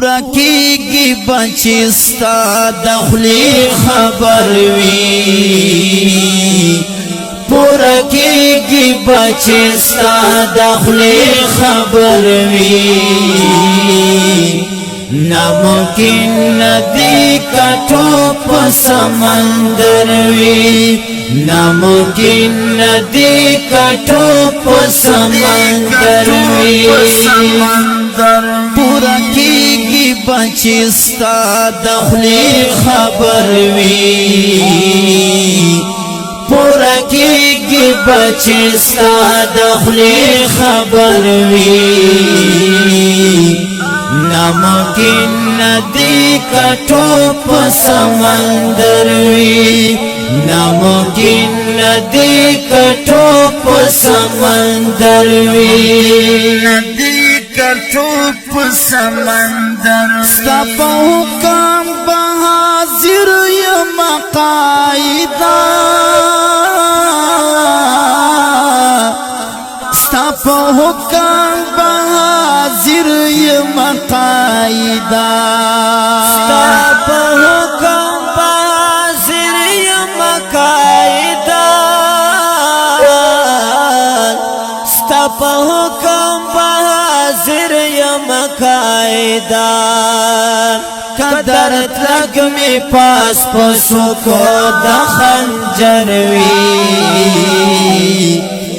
پورا کیږي بچی ستا دخلی خبر وی پورا کیږي بچی ستا دخلی خبر وی ناممکن ندی کټو په سمندر وی ناممکن ندی کټو په سمندر وی پورا کیږي بچی ستا دخلی خبر وی پورا کیږي بچی ستا دخلی خبر وی ناممکن ندی کټو په سمندر وی ناممکن ندی کټو په سمندر وی ندی کټو په سمندر ستا په حکم به حاضر یم قائدا ستا په حکم به حاضر یم قائدا ستا په حکم به حاضر یم قائدا ستا په حکم به حاضر یم قائدا قدر تلگ می پاس پسو کو د خنجر وی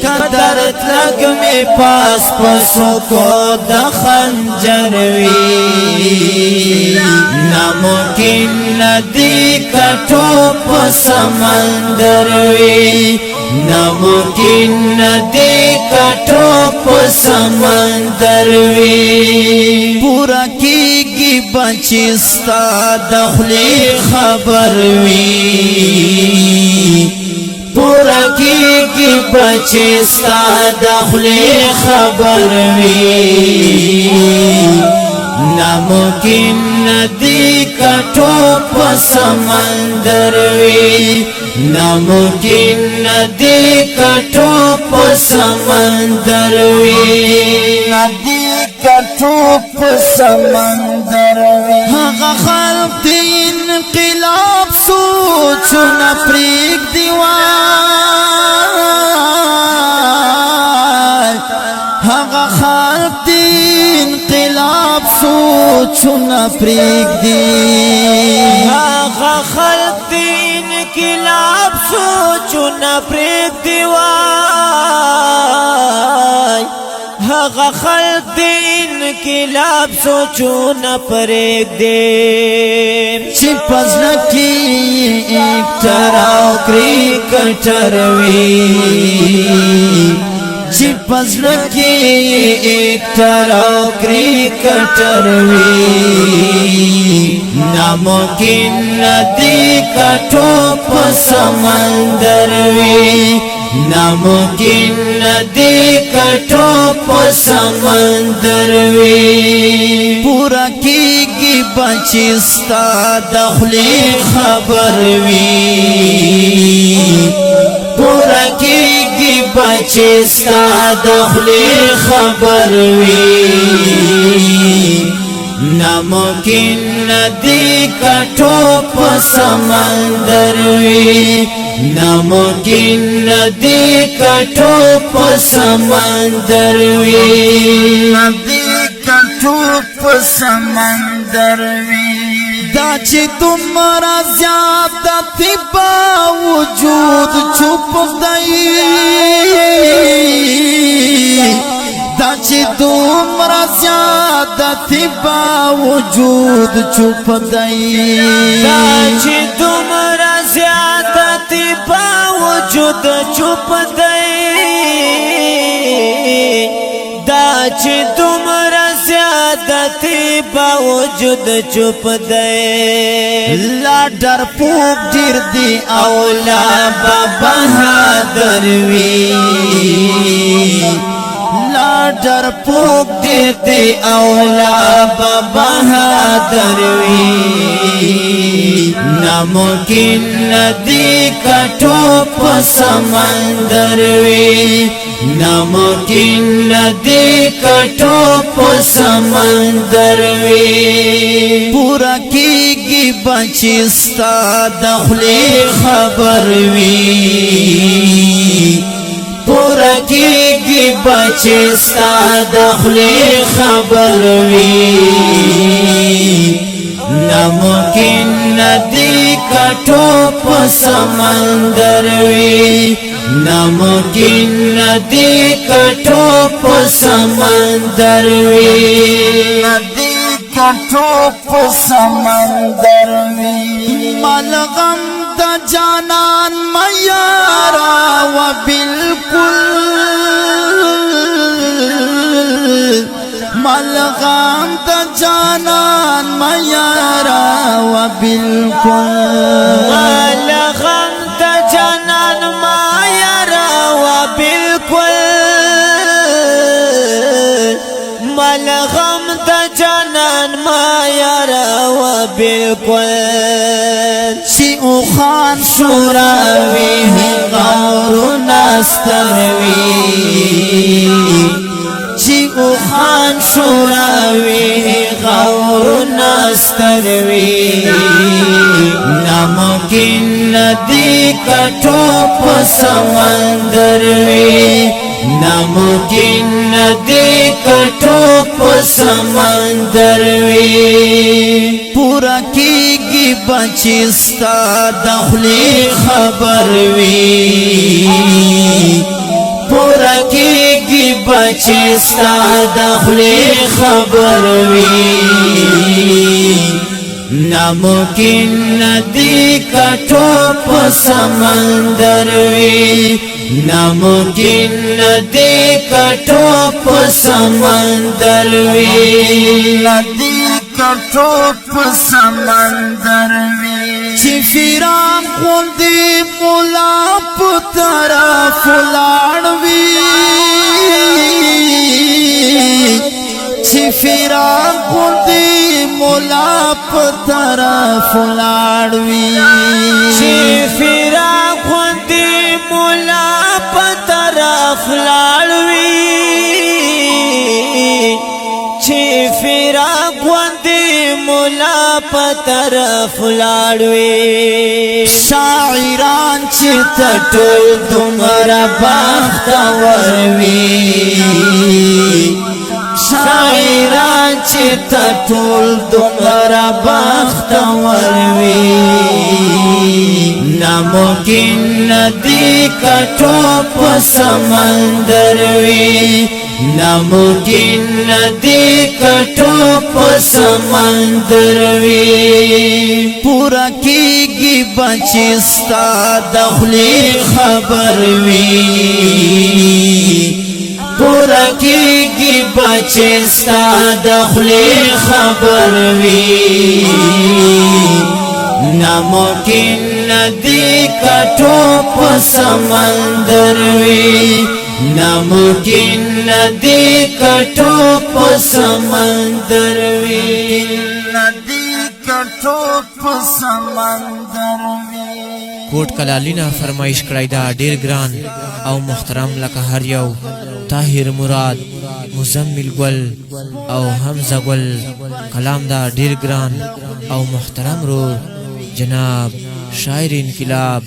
قدر تلگ می پاس پسو کو د خنجر وی ناممکن ندی کټو په سمندر وی ناممکن ندی کټو په سمندر وی پورا کیږي بچی ستا دخلی خبر وی پورا کیږي بچی ستا دخلی خبر وی ناممکن ندی کټو په سمندر وی ناممکن ندی کټو په سمندر وی ندی کټو په سمندر وی هغه خلق دی انقلاب سوچونه پریک دیوال هغه خلق دی انقلاب سوچونه پریک دی هغه خلق دی انقلاب سوچونه پریک دی وای هغه خلق دی انقلاب سوچونه پریک دی چې پزړه کې اکټر او کرکټر وی چې پزړه کې اکټر او کرکټر وی ناممکن ندی کټو په سمندر وی ناممکن ندی کټو په سمندر وی پورا کیږي بچی ستا دخلی خبر وی پورا کیږي بچی ستا دخلی خبر وی ناممکن ندی کټو په سمندر وی ناممکن ندی کټو په سمندر وی ندی کټو په سمندر وی دا چې تمہارا زیادتی باوجود چھپ دی دا چې تمہارا زیادتی باوجود چھپ دی دا چې تمہارا زیادتی باوجود چھپ دی دا چې تمہارا زیادتی باوجود چھپ دی لا ډر پوک ډیر دی او لا بہادر وی لا در پوک دی اولا بہادر وی ناممکن ندی کٹو پا سمندر وی ناممکن ندی کٹو پا سمندر وی پورا کیگی بچستا دخلی خبر وی پورا کیگی بچستا دخلی خبر وی ناممکن ندی کٹو پا سمندر وی ناممکن ندی کٹو پا سمندر وی ندی کٹو پا سمندر وی ملغم دا جانان میارا و بالکل ملغم دا جانان میارا و بالکل ملغم دا جانان میارا و بالکل ملغم دا جانان میارا و بالکل چی او خان شوراوی غور نستروی چی او خان شوراوی غور نستروی ناممکن ندی کٹو پا سمندر وی ناممکن ندی کٹو پا سمندر وی پورا کیگی بچستا دخلی خبر وی پورا کیگی بچستا دخلی خبر وی ناممکن ندی کٹو پا سمندر وی ناممکن ندی کٹو پا سمندر وی ندی کٹو پا سمندر وی چی فیران خوندی مولا پا طرف لاڑوی چی فیران خوندی مولا پا طرف لاڑوی چی فیران خوندی مولا پا طرف لاڑوی چی فیران خوندی مولا پا طرف لاڑوی شاعران چی تطول دمرا بختور وی شاعران چی تطول دمرا بختور وی ناممکن ندی کٹو پا سمندر وی ناممکن ندی کٹو پا سمندر وی پورا کیگی بچستا دخلی خبر وی پورا کیگی بچستا دخلی خبر وی ناممکن ندی کٹو پا سمندر وی ناممکن ندی کٹو پا سمندر وی ندی کٹو پا سمندر وی کوٹ کلالینا فرمایش کړی دا ډیر ګران او محترم لکه هر یو طاهر مراد مزمل گل او حمزه گل کلام دا ډیر ګران او محترم رو جناب شاعر انقلاب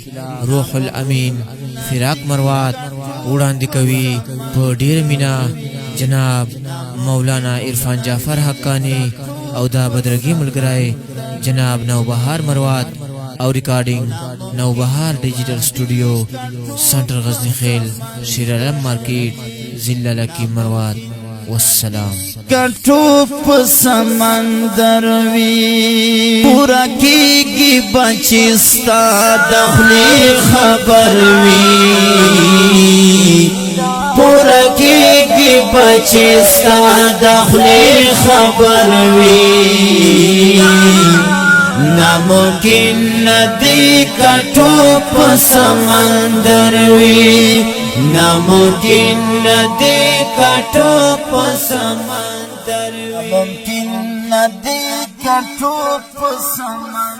روح الامین فراق مروات وړاندې کوي په ډیر مینا جناب مولانا عرفان جعفر حقانی او دا بدرګي ملګری جناب نوبهار مروات او ریکارډینګ نوبهار ډیجیټل سټوډیو سنټر غزنی خیل شیر علم مارکیټ ضلع لکی مروات والسلام کٹو پا سمندر وی پورا کیگی بچستا دخلی خبر وی پورا کیگی بچستا دخلی خبر وی ناممکن ندی کٹو پا سمندر وی ناممکن ندی کټو په سمندر وي ممکن ندی کټو په سمندر